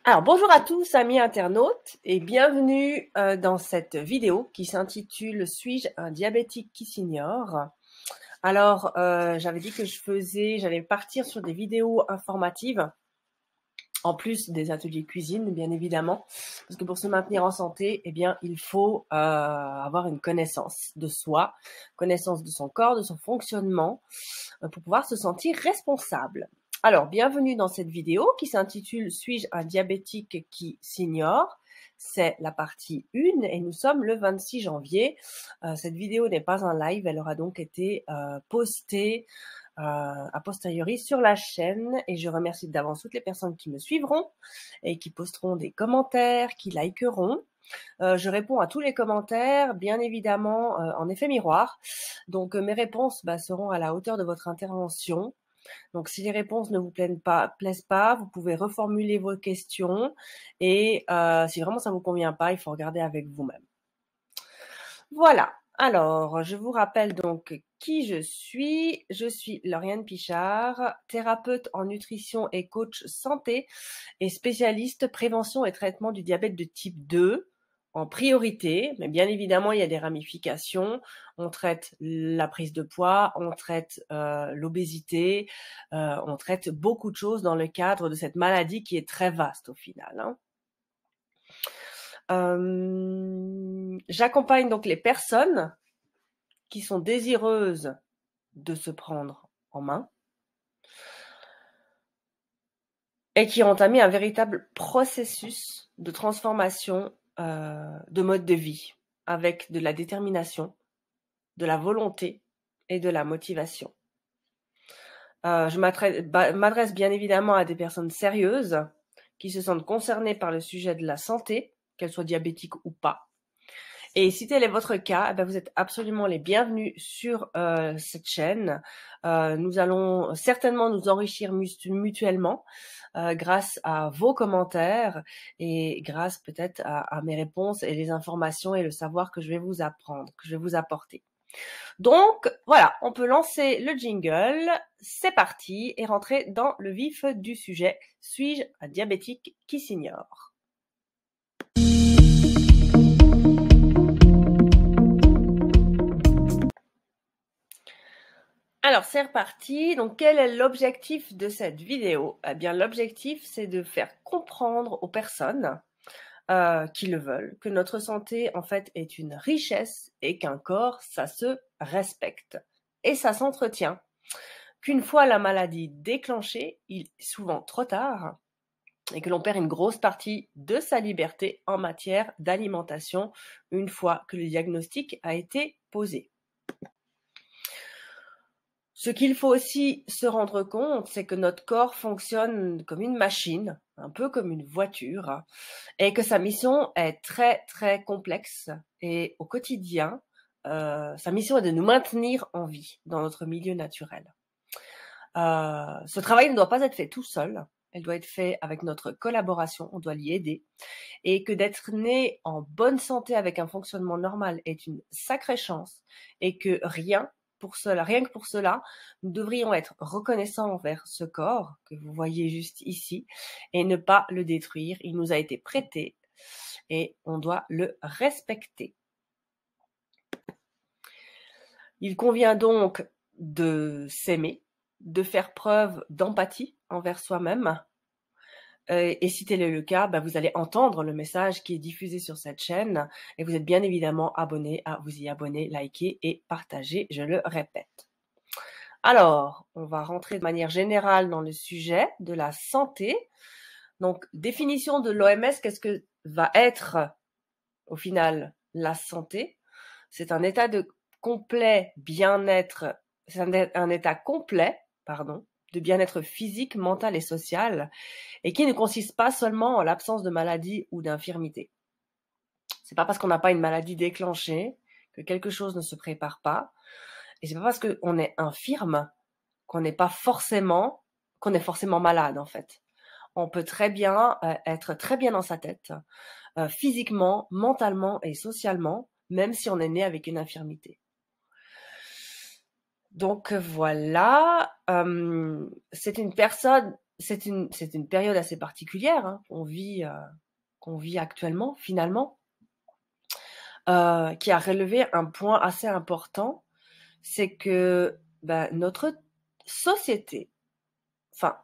Alors bonjour à tous amis internautes et bienvenue dans cette vidéo qui s'intitule Suis-je un diabétique qui s'ignore? Alors j'avais dit que j'allais partir sur des vidéos informatives en plus des ateliers cuisine bien évidemment parce que pour se maintenir en santé eh bien il faut avoir une connaissance de soi, connaissance de son corps, de son fonctionnement pour pouvoir se sentir responsable. Alors, bienvenue dans cette vidéo qui s'intitule « Suis-je un diabétique qui s'ignore ?» C'est la partie 1 et nous sommes le 26 janvier. Cette vidéo n'est pas un live, elle aura donc été postée a posteriori sur la chaîne et je remercie d'avance toutes les personnes qui me suivront et qui posteront des commentaires, qui likeront. Je réponds à tous les commentaires, bien évidemment, en effet miroir. Donc, mes réponses seront à la hauteur de votre intervention. Donc, si les réponses ne vous plaisent pas, vous pouvez reformuler vos questions. Et si vraiment ça ne vous convient pas, il faut regarder avec vous-même. Voilà. Alors, je vous rappelle donc qui je suis. Je suis Lauriane Pichard, thérapeute en nutrition et coach santé et spécialiste prévention et traitement du diabète de type 2 en priorité, mais bien évidemment, il y a des ramifications. On traite la prise de poids, on traite l'obésité, on traite beaucoup de choses dans le cadre de cette maladie qui est très vaste au final, hein. J'accompagne donc les personnes qui sont désireuses de se prendre en main et qui ont entamé un véritable processus de transformation de mode de vie avec de la détermination, de la volonté et de la motivation. Je m'adresse bien évidemment à des personnes sérieuses qui se sentent concernées par le sujet de la santé, qu'elles soient diabétiques ou pas. Et si tel est votre cas, vous êtes absolument les bienvenus sur cette chaîne. Nous allons certainement nous enrichir mutuellement grâce à vos commentaires et grâce peut-être à mes réponses et les informations et le savoir que je vais vous apprendre, que je vais vous apporter. Donc voilà, on peut lancer le jingle, c'est parti et rentrer dans le vif du sujet. Suis-je un diabétique qui s'ignore ? Alors c'est reparti, donc quel est l'objectif de cette vidéo? Eh bien l'objectif c'est de faire comprendre aux personnes qui le veulent que notre santé en fait est une richesse et qu'un corps ça se respecte et ça s'entretient. Qu'une fois la maladie déclenchée, il est souvent trop tard et que l'on perd une grosse partie de sa liberté en matière d'alimentation une fois que le diagnostic a été posé. Ce qu'il faut aussi se rendre compte, c'est que notre corps fonctionne comme une machine, un peu comme une voiture, et que sa mission est très très complexe. Et au quotidien, sa mission est de nous maintenir en vie dans notre milieu naturel. Ce travail ne doit pas être fait tout seul, elle doit être fait avec notre collaboration, on doit l'y aider. Et que d'être né en bonne santé avec un fonctionnement normal est une sacrée chance et que rien que pour cela, nous devrions être reconnaissants envers ce corps que vous voyez juste ici et ne pas le détruire. Il nous a été prêté et on doit le respecter. Il convient donc de s'aimer, de faire preuve d'empathie envers soi-même. Et si tel est le cas, vous allez entendre le message qui est diffusé sur cette chaîne et vous êtes bien évidemment abonné à vous y abonner, liker et partager, je le répète. Alors, on va rentrer de manière générale dans le sujet de la santé. Donc, définition de l'OMS, qu'est-ce que va être au final la santé? C'est un état de complet bien-être, c'est un état complet, de bien-être physique, mental et social, et qui ne consiste pas seulement en l'absence de maladie ou d'infirmité. C'est pas parce qu'on n'a pas une maladie déclenchée que quelque chose ne se prépare pas, et c'est pas parce qu'on est infirme qu'on est forcément malade en fait. On peut très bien être très bien dans sa tête, physiquement, mentalement et socialement, même si on est né avec une infirmité. Donc voilà, c'est une personne c'est une période assez particulière, hein, qu'on vit actuellement, finalement, qui a relevé un point assez important, c'est que notre société, enfin,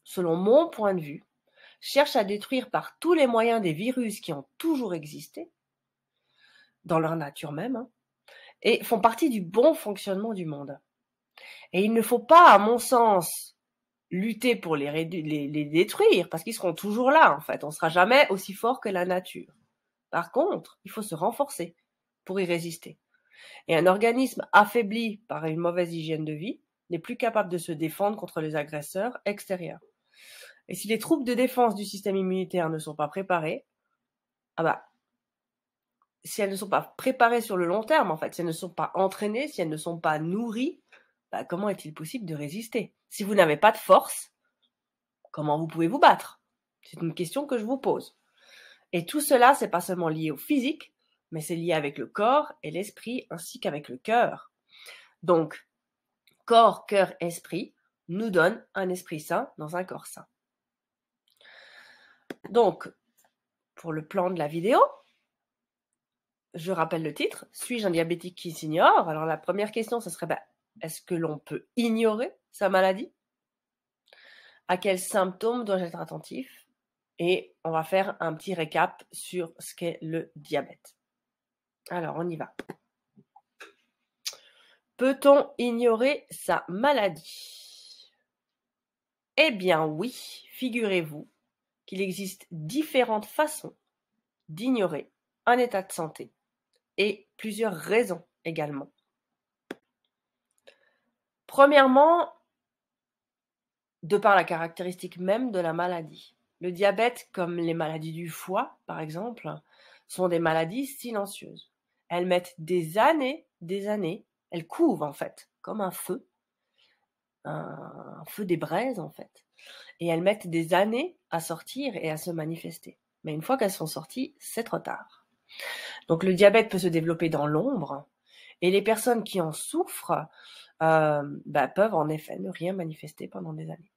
selon mon point de vue, cherche à détruire par tous les moyens des virus qui ont toujours existé, dans leur nature même, hein, et font partie du bon fonctionnement du monde. Et il ne faut pas, à mon sens, lutter pour les détruire, parce qu'ils seront toujours là, en fait. On ne sera jamais aussi fort que la nature. Par contre, il faut se renforcer pour y résister. Et un organisme affaibli par une mauvaise hygiène de vie n'est plus capable de se défendre contre les agresseurs extérieurs. Et si les troupes de défense du système immunitaire ne sont pas préparées, si elles ne sont pas préparées sur le long terme, en fait, si elles ne sont pas entraînées, si elles ne sont pas nourries, comment est-il possible de résister? Si vous n'avez pas de force, comment vous pouvez vous battre? C'est une question que je vous pose. Et tout cela, c'est pas seulement lié au physique, mais c'est lié avec le corps et l'esprit, ainsi qu'avec le cœur. Donc, corps, cœur, esprit nous donne un esprit sain dans un corps sain. Donc, pour le plan de la vidéo, je rappelle le titre, suis-je un diabétique qui s'ignore? Alors la première question, ce serait, est-ce que l'on peut ignorer sa maladie? À quels symptômes dois-je être attentif? Et on va faire un petit récap sur ce qu'est le diabète. Alors, on y va. Peut-on ignorer sa maladie? Eh bien oui, figurez-vous qu'il existe différentes façons d'ignorer un état de santé et plusieurs raisons également. Premièrement, de par la caractéristique même de la maladie. Le diabète, comme les maladies du foie, par exemple, sont des maladies silencieuses. Elles mettent des années, elles couvent en fait, comme un feu des braises en fait. Et elles mettent des années à sortir et à se manifester. Mais une fois qu'elles sont sorties, c'est trop tard. Donc le diabète peut se développer dans l'ombre et les personnes qui en souffrent peuvent en effet ne rien manifester pendant des années.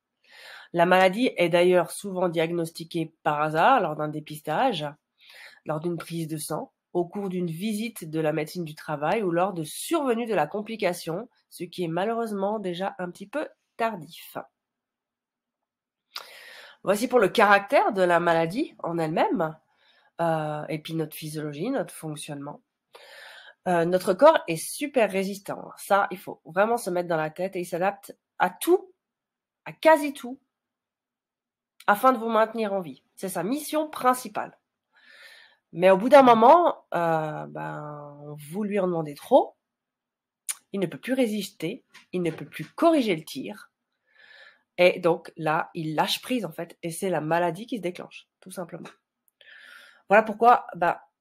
La maladie est d'ailleurs souvent diagnostiquée par hasard lors d'un dépistage, lors d'une prise de sang, au cours d'une visite de la médecine du travail ou lors de survenue de la complication, ce qui est malheureusement déjà un petit peu tardif. Voici pour le caractère de la maladie en elle-même, et puis notre physiologie, notre fonctionnement. Notre corps est super résistant. Ça, il faut vraiment se mettre dans la tête et il s'adapte à tout, à quasi tout, afin de vous maintenir en vie. C'est sa mission principale. Mais au bout d'un moment, vous lui en demandez trop, il ne peut plus résister, il ne peut plus corriger le tir, et donc là, il lâche prise en fait, et c'est la maladie qui se déclenche, tout simplement. Voilà pourquoi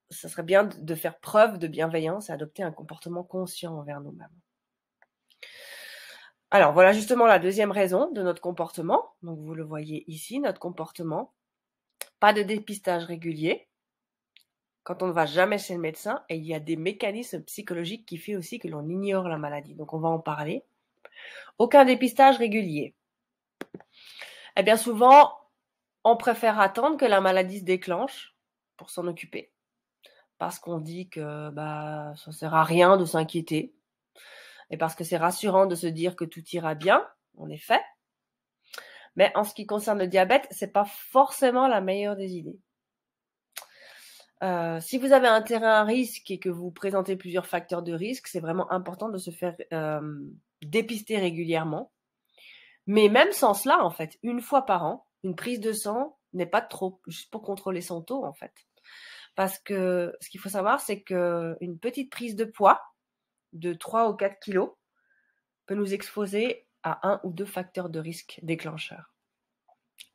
ça serait bien de faire preuve de bienveillance et adopter un comportement conscient envers nous-mêmes. Alors voilà justement la deuxième raison de notre comportement. Donc vous le voyez ici, notre comportement. Pas de dépistage régulier quand on ne va jamais chez le médecin, et il y a des mécanismes psychologiques qui font aussi que l'on ignore la maladie. Donc on va en parler. Aucun dépistage régulier. Eh bien souvent, on préfère attendre que la maladie se déclenche pour s'en occuper. Parce qu'on dit que ça sert à rien de s'inquiéter. Et parce que c'est rassurant de se dire que tout ira bien, en effet. Mais en ce qui concerne le diabète, c'est pas forcément la meilleure des idées. Si vous avez un terrain à risque et que vous présentez plusieurs facteurs de risque, c'est vraiment important de se faire dépister régulièrement. Mais même sans cela, en fait, une fois par an, une prise de sang n'est pas trop, juste pour contrôler son taux, en fait. Parce que ce qu'il faut savoir, c'est qu'une petite prise de poids de 3 ou 4 kilos peut nous exposer à 1 ou 2 facteurs de risque déclencheurs.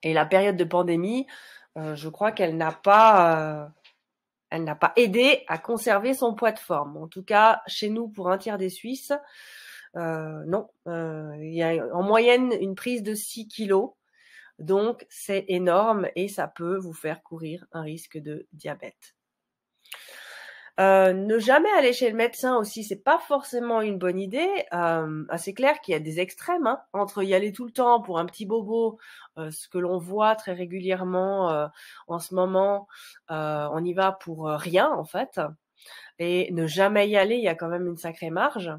Et la période de pandémie, je crois qu'elle n'a pas aidé à conserver son poids de forme. En tout cas, chez nous, pour un tiers des Suisses, non. Il y a en moyenne une prise de 6 kilos. Donc, c'est énorme et ça peut vous faire courir un risque de diabète. Ne jamais aller chez le médecin aussi, c'est pas forcément une bonne idée. C'est clair qu'il y a des extrêmes, hein, entre y aller tout le temps pour un petit bobo, ce que l'on voit très régulièrement en ce moment, on y va pour rien en fait, et ne jamais y aller, il y a quand même une sacrée marge.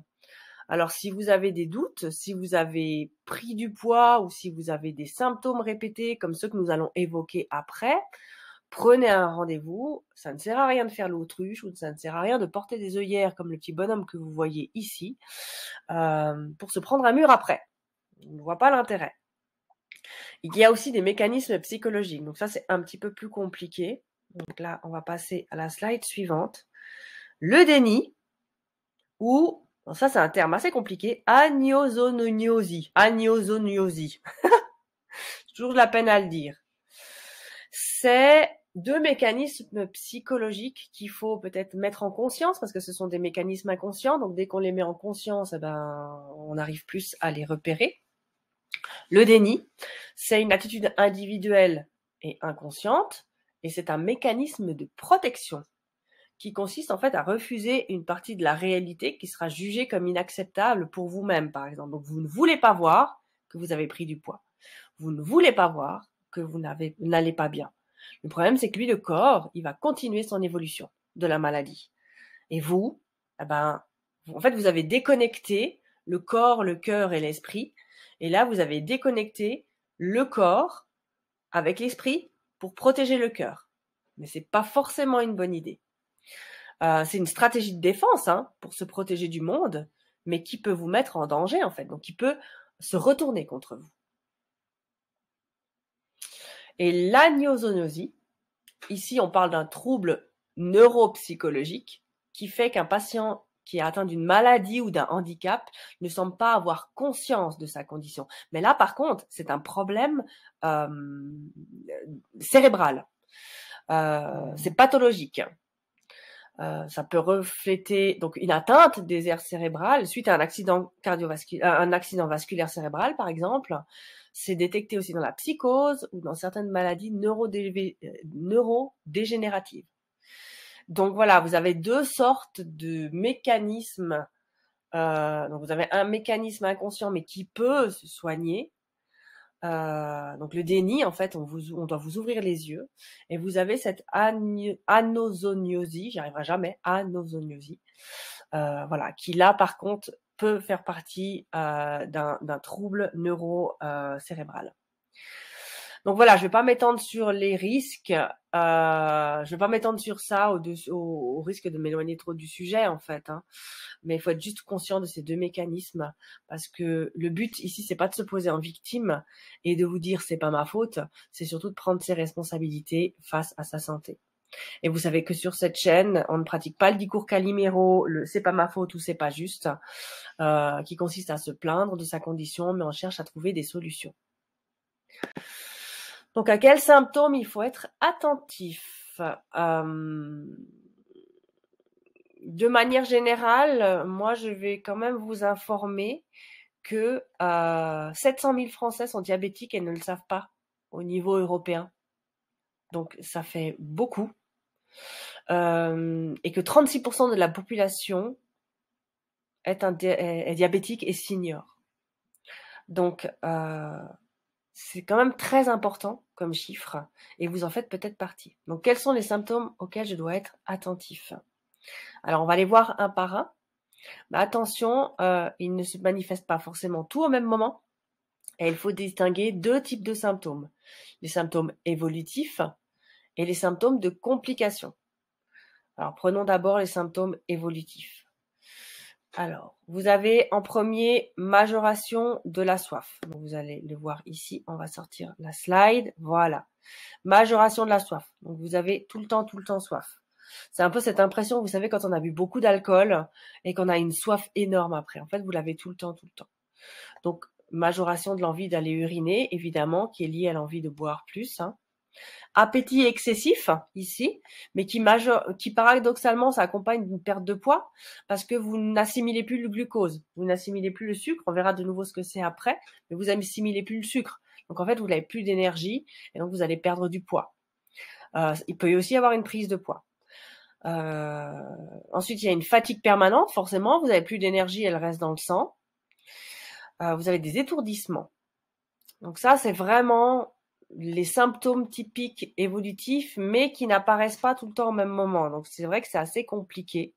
Alors si vous avez des doutes, si vous avez pris du poids ou si vous avez des symptômes répétés comme ceux que nous allons évoquer après, prenez un rendez-vous. Ça ne sert à rien de faire l'autruche ou ça ne sert à rien de porter des œillères comme le petit bonhomme que vous voyez ici pour se prendre un mur après. On ne voit pas l'intérêt. Il y a aussi des mécanismes psychologiques. Donc ça, c'est un petit peu plus compliqué. Donc là, on va passer à la slide suivante. Le déni ou, bon, ça c'est un terme assez compliqué, agnosognosie. Agnosognosie. J'ai toujours de la peine à le dire. C'est deux mécanismes psychologiques qu'il faut peut-être mettre en conscience parce que ce sont des mécanismes inconscients. Donc dès qu'on les met en conscience, on arrive plus à les repérer. Le déni, c'est une attitude individuelle et inconsciente et c'est un mécanisme de protection qui consiste en fait à refuser une partie de la réalité qui sera jugée comme inacceptable pour vous-même, par exemple. Donc vous ne voulez pas voir que vous avez pris du poids. Vous ne voulez pas voir que vous n'allez pas bien. Le problème, c'est que lui, le corps, il va continuer son évolution de la maladie. Et vous, en fait, vous avez déconnecté le corps, le cœur et l'esprit. Et là, vous avez déconnecté le corps avec l'esprit pour protéger le cœur. Mais c'est pas forcément une bonne idée. C'est une stratégie de défense pour se protéger du monde, mais qui peut vous mettre en danger en fait, donc qui peut se retourner contre vous. Et l'agnozoonosie, ici on parle d'un trouble neuropsychologique qui fait qu'un patient qui est atteint d'une maladie ou d'un handicap ne semble pas avoir conscience de sa condition. Mais là par contre, c'est un problème cérébral. C'est pathologique. Ça peut refléter donc une atteinte des aires cérébrales suite à un accident vasculaire cérébral, par exemple. C'est détecté aussi dans la psychose ou dans certaines maladies neurodégénératives. Donc voilà, vous avez deux sortes de mécanismes. Donc vous avez un mécanisme inconscient mais qui peut se soigner. Donc le déni, en fait, on doit vous ouvrir les yeux et vous avez cette anosognosie, j'y arriverai jamais, anosognosie, voilà, qui là par contre peut faire partie d'un trouble neuro-cérébral. Donc voilà, je vais pas m'étendre sur les risques, je vais pas m'étendre sur ça au risque de m'éloigner trop du sujet en fait, mais il faut être juste conscient de ces deux mécanismes parce que le but ici c'est pas de se poser en victime et de vous dire c'est pas ma faute, c'est surtout de prendre ses responsabilités face à sa santé. Et vous savez que sur cette chaîne, on ne pratique pas le discours Calimero, le c'est pas ma faute ou c'est pas juste, qui consiste à se plaindre de sa condition, mais on cherche à trouver des solutions. Donc, à quels symptômes il faut être attentif de manière générale, moi, je vais quand même vous informer que 700 000 Français sont diabétiques et ne le savent pas au niveau européen. Donc, ça fait beaucoup. Et que 36% de la population est diabétique et senior. Donc, c'est quand même très important comme chiffre et vous en faites peut-être partie. Donc, quels sont les symptômes auxquels je dois être attentif? Alors, on va les voir un par un. Mais attention, ils ne se manifestent pas forcément tout au même moment et il faut distinguer deux types de symptômes. Les symptômes évolutifs et les symptômes de complications. Alors, prenons d'abord les symptômes évolutifs. Alors, vous avez en premier majoration de la soif. Donc, vous allez le voir ici. On va sortir la slide. Voilà. Majoration de la soif. Donc, vous avez tout le temps soif. C'est un peu cette impression, vous savez, quand on a bu beaucoup d'alcool et qu'on a une soif énorme après. En fait, vous l'avez tout le temps. Donc, majoration de l'envie d'aller uriner, évidemment, qui est liée à l'envie de boire plus. Appétit excessif ici, mais qui paradoxalement s'accompagne d'une perte de poids parce que vous n'assimilez plus le glucose, vous n'assimilez plus le sucre, on verra de nouveau ce que c'est après, mais vous n'assimilez plus le sucre. Donc en fait, vous n'avez plus d'énergie et donc vous allez perdre du poids. Il peut y aussi avoir une prise de poids. Ensuite, il y a une fatigue permanente, forcément. Vous n'avez plus d'énergie, elle reste dans le sang. Vous avez des étourdissements. Donc ça, c'est vraiment les symptômes typiques évolutifs, mais qui n'apparaissent pas tout le temps au même moment. Donc c'est vrai que c'est assez compliqué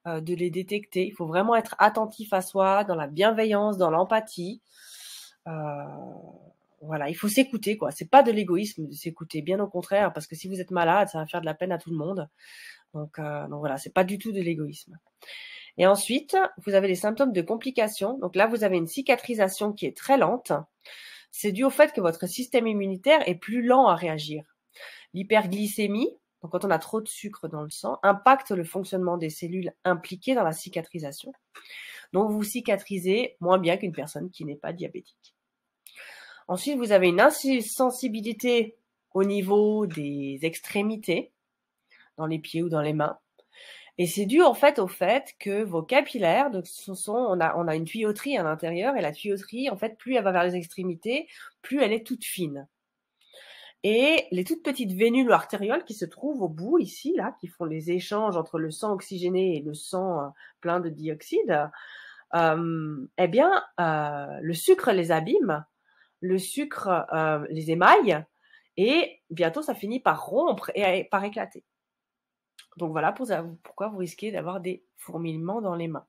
de les détecter. Il faut vraiment être attentif à soi, dans la bienveillance, dans l'empathie. Voilà, il faut s'écouter, quoi. C'est pas de l'égoïsme de s'écouter, bien au contraire, parce que si vous êtes malade, ça va faire de la peine à tout le monde. Donc voilà, c'est pas du tout de l'égoïsme. Et ensuite, vous avez les symptômes de complications. Donc là, vous avez une cicatrisation qui est très lente. C'est dû au fait que votre système immunitaire est plus lent à réagir. L'hyperglycémie, donc quand on a trop de sucre dans le sang, impacte le fonctionnement des cellules impliquées dans la cicatrisation. Donc vous cicatrisez moins bien qu'une personne qui n'est pas diabétique. Ensuite, vous avez une insensibilité au niveau des extrémités, dans les pieds ou dans les mains. Et c'est dû en fait au fait que vos capillaires, donc on a une tuyauterie à l'intérieur, et la tuyauterie, en fait, plus elle va vers les extrémités, plus elle est toute fine. Et les toutes petites vénules artérioles qui se trouvent au bout ici, là, qui font les échanges entre le sang oxygéné et le sang plein de dioxyde, eh bien, le sucre les abîme, le sucre les émaille, et bientôt ça finit par rompre et par éclater. Donc voilà pourquoi vous risquez d'avoir des fourmillements dans les mains.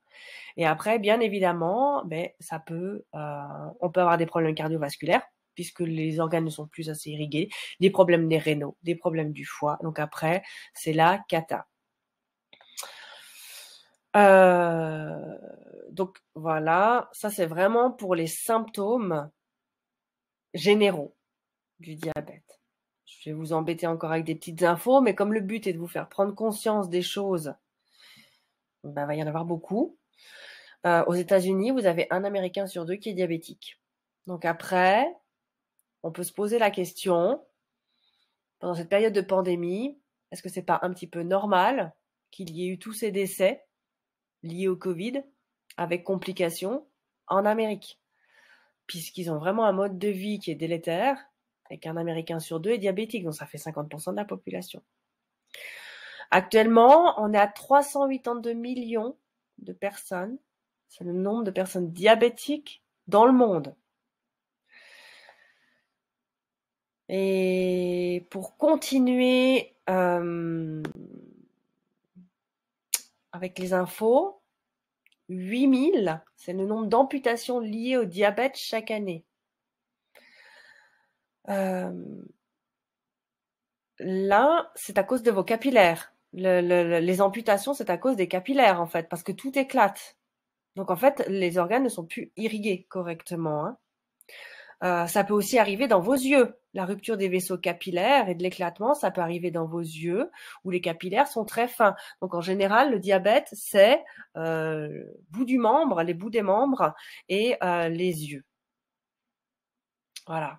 Et après, bien évidemment, on peut avoir des problèmes cardiovasculaires, puisque les organes ne sont plus assez irrigués, des problèmes des rénaux, des problèmes du foie. Donc après, c'est la cata. Donc voilà, ça c'est vraiment pour les symptômes généraux du diabète. Je vais vous embêter encore avec des petites infos, mais comme le but est de vous faire prendre conscience des choses, il va y en avoir beaucoup. Aux États-Unis, vous avez 1 Américain sur 2 qui est diabétique. Donc après, on peut se poser la question, pendant cette période de pandémie, est-ce que c'est pas un petit peu normal qu'il y ait eu tous ces décès liés au Covid, avec complications, en Amérique? Puisqu'ils ont vraiment un mode de vie qui est délétère, et qu'un Américain sur 2 est diabétique, donc ça fait 50% de la population. Actuellement, on est à 382 millions de personnes. C'est le nombre de personnes diabétiques dans le monde. Et pour continuer avec les infos, 8000, c'est le nombre d'amputations liées au diabète chaque année. Là, c'est à cause de vos capillaires. Les amputations, c'est à cause des capillaires, en fait, parce que tout éclate. Donc, en fait, les organes ne sont plus irrigués correctement. Ça peut aussi arriver dans vos yeux. La rupture des vaisseaux capillaires et de l'éclatement, ça peut arriver dans vos yeux, où les capillaires sont très fins. Donc, en général, le diabète, c'est bout du membre, les bouts des membres et les yeux. Voilà.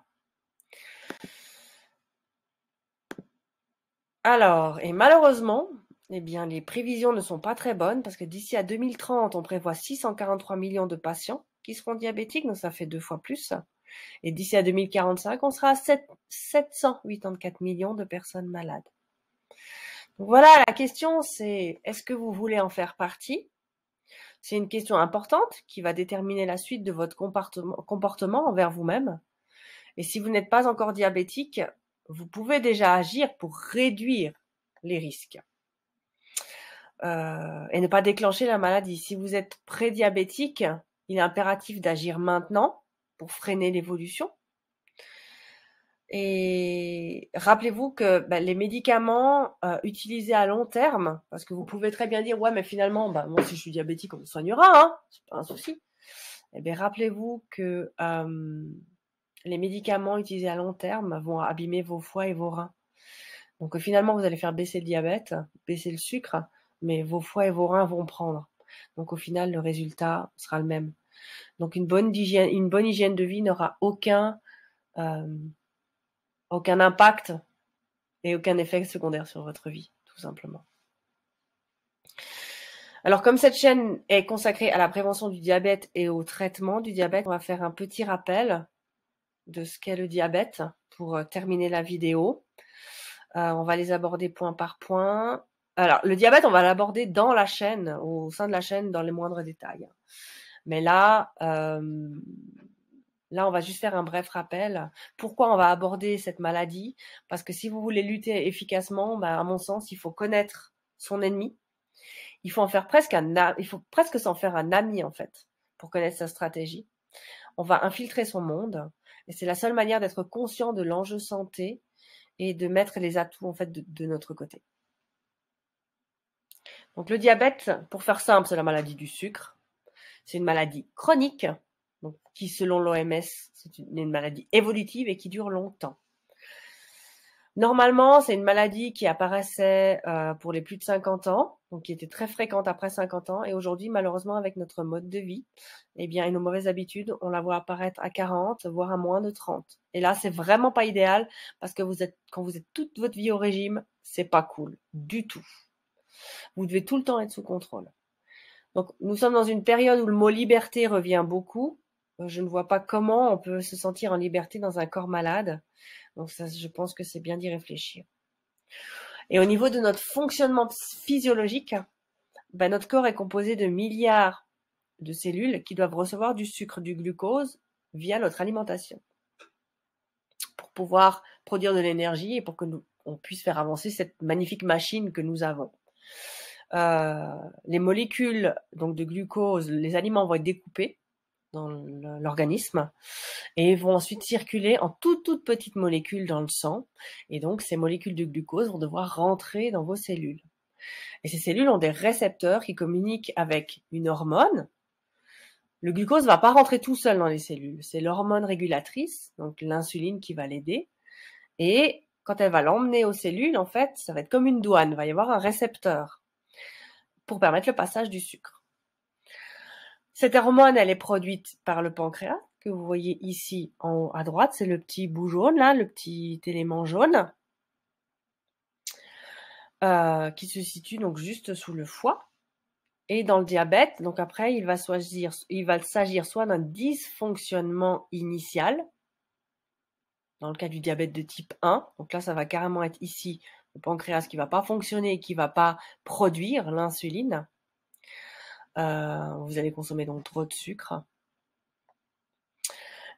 Alors, et malheureusement, eh bien, les prévisions ne sont pas très bonnes parce que d'ici à 2030, on prévoit 643 millions de patients qui seront diabétiques, donc ça fait 2 fois plus. Et d'ici à 2045, on sera à 784 millions de personnes malades. Donc voilà, la question c'est, est-ce que vous voulez en faire partie? C'est une question importante qui va déterminer la suite de votre comportement envers vous-même. Et si vous n'êtes pas encore diabétique, vous pouvez déjà agir pour réduire les risques. Et ne pas déclencher la maladie. Si vous êtes prédiabétique, il est impératif d'agir maintenant pour freiner l'évolution. Et rappelez-vous que les médicaments utilisés à long terme, parce que vous pouvez très bien dire, ouais, mais finalement, moi, si je suis diabétique, on me soignera, hein, c'est pas un souci. Eh bien, rappelez-vous que les médicaments utilisés à long terme vont abîmer vos foies et vos reins. Donc finalement, vous allez faire baisser le diabète, baisser le sucre, mais vos foies et vos reins vont prendre. Donc au final, le résultat sera le même. Donc une bonne hygiène de vie n'aura aucun impact et aucun effet secondaire sur votre vie, tout simplement. Alors comme cette chaîne est consacrée à la prévention du diabète et au traitement du diabète, on va faire un petit rappel de ce qu'est le diabète pour terminer la vidéo. On va les aborder point par point. Alors, le diabète, on va l'aborder dans la chaîne, au sein de la chaîne, dans les moindres détails. Mais là, on va juste faire un bref rappel. Pourquoi on va aborder cette maladie? Parce que si vous voulez lutter efficacement, à mon sens, il faut connaître son ennemi. Il faut presque s'en faire un ami, en fait, pour connaître sa stratégie. On va infiltrer son monde. Et c'est la seule manière d'être conscient de l'enjeu santé et de mettre les atouts, en fait, de notre côté. Donc, le diabète, pour faire simple, c'est la maladie du sucre. C'est une maladie chronique, donc, qui, selon l'OMS, c'est une maladie évolutive et qui dure longtemps. Normalement, c'est une maladie qui apparaissait pour les plus de 50 ans, donc qui était très fréquente après 50 ans. Et aujourd'hui, malheureusement, avec notre mode de vie, et nos mauvaises habitudes, on la voit apparaître à 40, voire à moins de 30. Et là, c'est vraiment pas idéal parce que quand vous êtes toute votre vie au régime, c'est pas cool du tout. Vous devez tout le temps être sous contrôle. Donc, nous sommes dans une période où le mot liberté revient beaucoup. Je ne vois pas comment on peut se sentir en liberté dans un corps malade. Donc ça, je pense que c'est bien d'y réfléchir. Et au niveau de notre fonctionnement physiologique, notre corps est composé de milliards de cellules qui doivent recevoir du sucre, du glucose via notre alimentation pour pouvoir produire de l'énergie et pour que on puisse faire avancer cette magnifique machine que nous avons. Les molécules donc de glucose, les aliments vont être découpés dans l'organisme et vont ensuite circuler en toutes petites molécules dans le sang. Et donc, ces molécules de glucose vont devoir rentrer dans vos cellules. Et ces cellules ont des récepteurs qui communiquent avec une hormone. Le glucose ne va pas rentrer tout seul dans les cellules. C'est l'hormone régulatrice, donc l'insuline, qui va l'aider. Et quand elle va l'emmener aux cellules, en fait, ça va être comme une douane. Il va y avoir un récepteur pour permettre le passage du sucre. Cette hormone, elle est produite par le pancréas, que vous voyez ici en haut à droite. C'est le petit bout jaune, là, le petit élément jaune, qui se situe donc juste sous le foie. Et dans le diabète, donc après, il va s'agir soit d'un dysfonctionnement initial, dans le cas du diabète de type 1. Donc là, ça va carrément être ici le pancréas qui va pas fonctionner et qui va pas produire l'insuline. Vous allez consommer donc trop de sucre.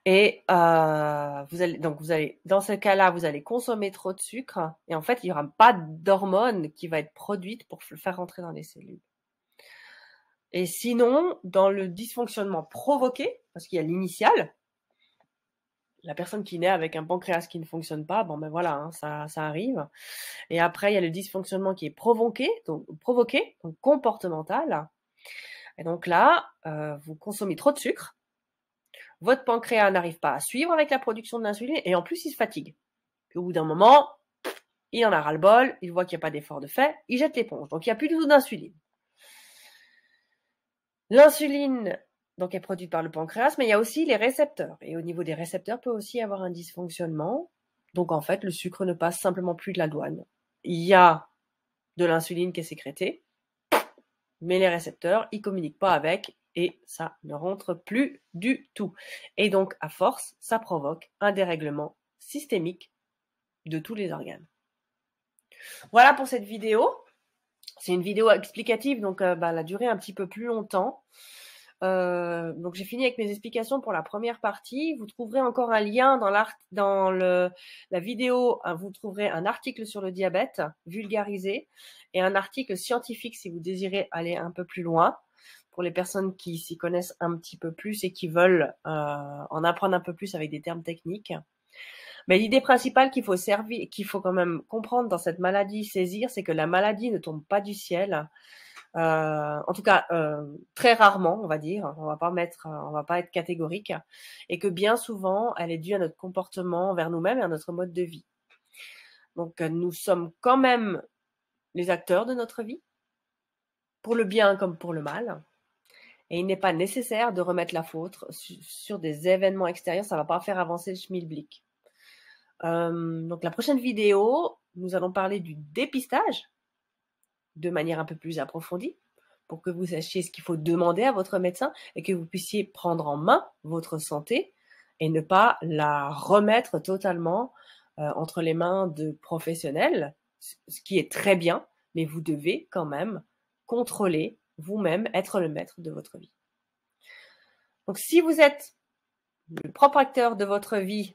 Et dans ce cas-là, vous allez consommer trop de sucre et en fait, il n'y aura pas d'hormone qui va être produite pour le faire rentrer dans les cellules. Et sinon, dans le dysfonctionnement provoqué, parce qu'il y a l'initial, la personne qui naît avec un pancréas qui ne fonctionne pas, voilà, ça arrive. Et après, il y a le dysfonctionnement qui est provoqué, donc comportemental. Et donc là, vous consommez trop de sucre. Votre pancréas n'arrive pas à suivre avec la production de l'insuline et en plus, il se fatigue. Puis au bout d'un moment, il en a ras-le-bol, il voit qu'il n'y a pas d'effort de fait, il jette l'éponge. Donc, il n'y a plus du tout d'insuline. L'insuline donc, est produite par le pancréas, mais il y a aussi les récepteurs. Et au niveau des récepteurs, peut aussi y avoir un dysfonctionnement. Donc, en fait, le sucre ne passe simplement plus de la douane. Il y a de l'insuline qui est sécrétée, mais les récepteurs, ils communiquent pas avec et ça ne rentre plus du tout. Et donc, à force, ça provoque un dérèglement systémique de tous les organes. Voilà pour cette vidéo. C'est une vidéo explicative, donc elle a duré un petit peu plus longtemps. Donc j'ai fini avec mes explications pour la première partie. Vous trouverez encore un lien dans la vidéo. Vous trouverez un article sur le diabète vulgarisé et un article scientifique si vous désirez aller un peu plus loin pour les personnes qui s'y connaissent un petit peu plus et qui veulent en apprendre un peu plus avec des termes techniques. Mais l'idée principale qu'il faut quand même comprendre dans cette maladie, saisir, c'est que la maladie ne tombe pas du ciel. En tout cas, très rarement, on va dire. On va pas être catégorique. Et que bien souvent, elle est due à notre comportement envers nous-mêmes et à notre mode de vie. Donc, nous sommes quand même les acteurs de notre vie, pour le bien comme pour le mal. Et il n'est pas nécessaire de remettre la faute sur des événements extérieurs. Ça va pas faire avancer le schmilblick. Donc la prochaine vidéo, nous allons parler du dépistage de manière un peu plus approfondie pour que vous sachiez ce qu'il faut demander à votre médecin et que vous puissiez prendre en main votre santé et ne pas la remettre totalement entre les mains de professionnels, ce qui est très bien, mais vous devez quand même contrôler vous-même, être le maître de votre vie. Donc, si vous êtes le propre acteur de votre vie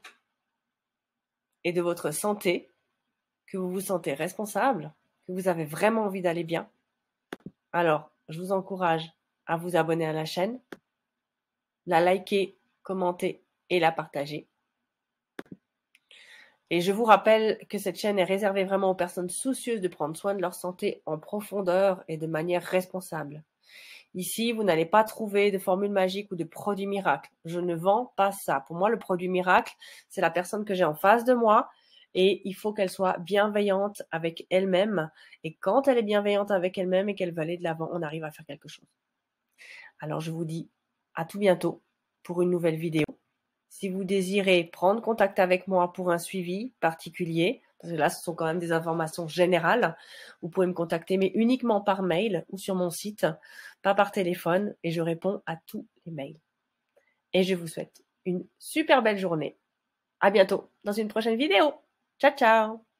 et de votre santé, que vous vous sentez responsable, que vous avez vraiment envie d'aller bien, alors je vous encourage à vous abonner à la chaîne, la liker, commenter et la partager. Et je vous rappelle que cette chaîne est réservée vraiment aux personnes soucieuses de prendre soin de leur santé en profondeur et de manière responsable. Ici, vous n'allez pas trouver de formule magique ou de produit miracle. Je ne vends pas ça. Pour moi, le produit miracle, c'est la personne que j'ai en face de moi et il faut qu'elle soit bienveillante avec elle-même. Et quand elle est bienveillante avec elle-même et qu'elle va aller de l'avant, on arrive à faire quelque chose. Alors, je vous dis à tout bientôt pour une nouvelle vidéo. Si vous désirez prendre contact avec moi pour un suivi particulier, parce que là, ce sont quand même des informations générales, vous pouvez me contacter, mais uniquement par mail ou sur mon site, pas par téléphone, et je réponds à tous les mails. Et je vous souhaite une super belle journée. À bientôt dans une prochaine vidéo. Ciao, ciao!